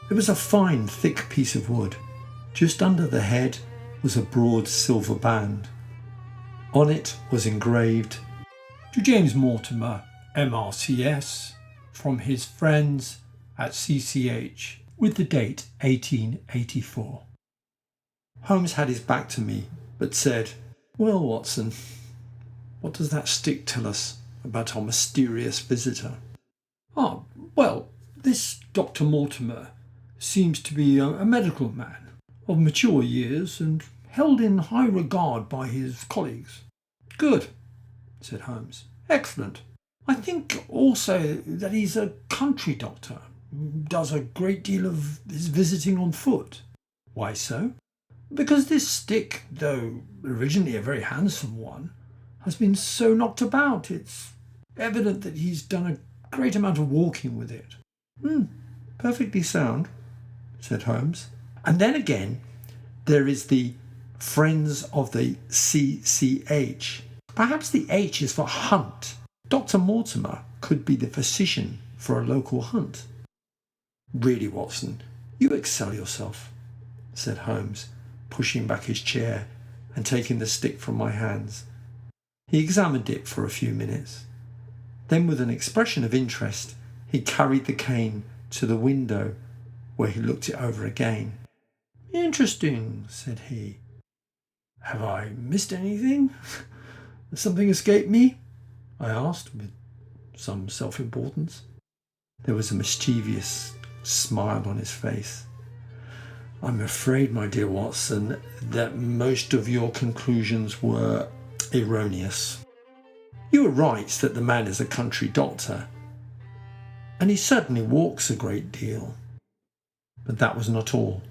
It was a fine, thick piece of wood. Just under the head was a broad silver band. On it was engraved, "To James Mortimer, M.R.C.S, from his friends at C.C.H, with the date 1884. Holmes had his back to me, but said, "Well, Watson, what does that stick tell us about our mysterious visitor?" "Ah, well, this Dr. Mortimer seems to be a medical man of mature years and held in high regard by his colleagues." "Good," said Holmes. "Excellent. I think also that he's a country doctor, does a great deal of his visiting on foot." "Why so?" "Because this stick, though originally a very handsome one, has been so knocked about. It's evident that he's done a great amount of walking with it." "Perfectly sound," said Holmes. "And then again, there is the Friends of the C.C.H. Perhaps the H is for hunt. Dr. Mortimer could be the physician for a local hunt." "Really, Watson, you excel yourself," said Holmes, pushing back his chair and taking the stick from my hands. He examined it for a few minutes. Then, with an expression of interest, he carried the cane to the window, where he looked it over again. "Interesting," said he. "Have I missed anything? Has something escaped me?" I asked, with some self-importance. There was a mischievous smile on his face. "I'm afraid, my dear Watson, that most of your conclusions were erroneous. You were right that the man is a country doctor, and he certainly walks a great deal. But that was not all.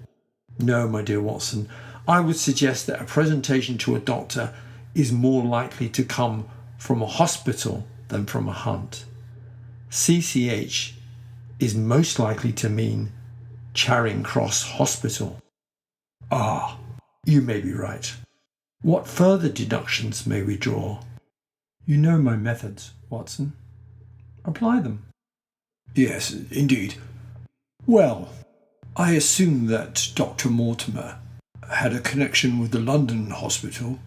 No, my dear Watson, I would suggest that a presentation to a doctor is more likely to come from a hospital than from a hunt. C.C.H. is most likely to mean Charing Cross Hospital." "Ah, you may be right. What further deductions may we draw?" "You know my methods, Watson. Apply them." "Yes, indeed. Well, I assume that Dr. Mortimer had a connection with the London hospital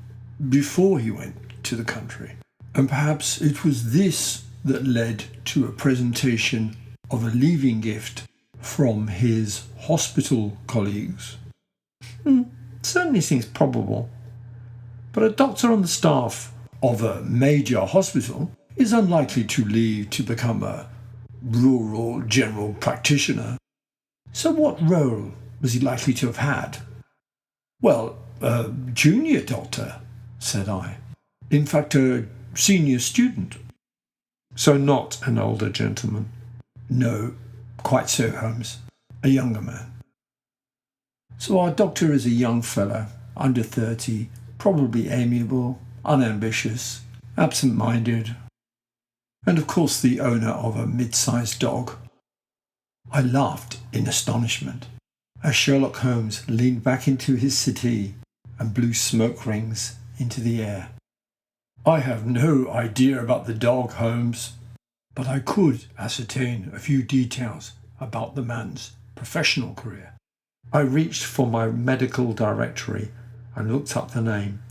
before he went to the country, and perhaps it was this that led to a presentation of a leaving gift from his hospital colleagues." "Certainly seems probable. But a doctor on the staff of a major hospital is unlikely to leave to become a rural general practitioner. So what role was he likely to have had?" "Well, a junior doctor," said I. "In fact, a senior student." "So not an older gentleman?" "No, quite so, Holmes. A younger man." "So our doctor is a young fellow, under 30, probably amiable, unambitious, absent-minded, and of course the owner of a mid-sized dog." I laughed in astonishment as Sherlock Holmes leaned back into his settee and blew smoke rings into the air. "I have no idea about the dog, Holmes, but I could ascertain a few details about the man's professional career." I reached for my medical directory and looked up the name.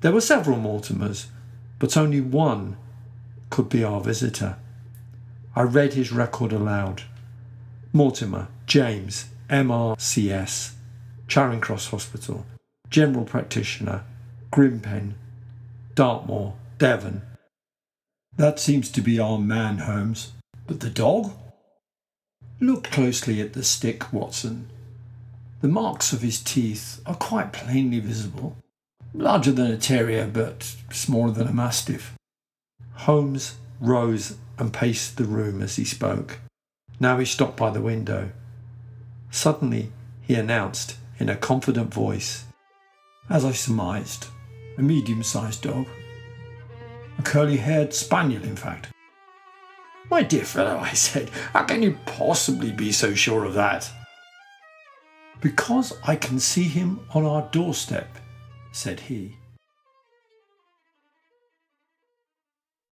There were several Mortimers, but only one could be our visitor. I read his record aloud. "Mortimer, James, M.R.C.S, Charing Cross Hospital, General Practitioner, Grimpen, Dartmoor, Devon." "That seems to be our man, Holmes. But the dog?" "Look closely at the stick, Watson. The marks of his teeth are quite plainly visible. Larger than a terrier, but smaller than a mastiff." Holmes rose and paced the room as he spoke. Now he stopped by the window. Suddenly he announced in a confident voice, "As I surmised, a medium-sized dog. A curly-haired spaniel, in fact." "My dear fellow," I said, "how can you possibly be so sure of that?" "Because I can see him on our doorstep," said he.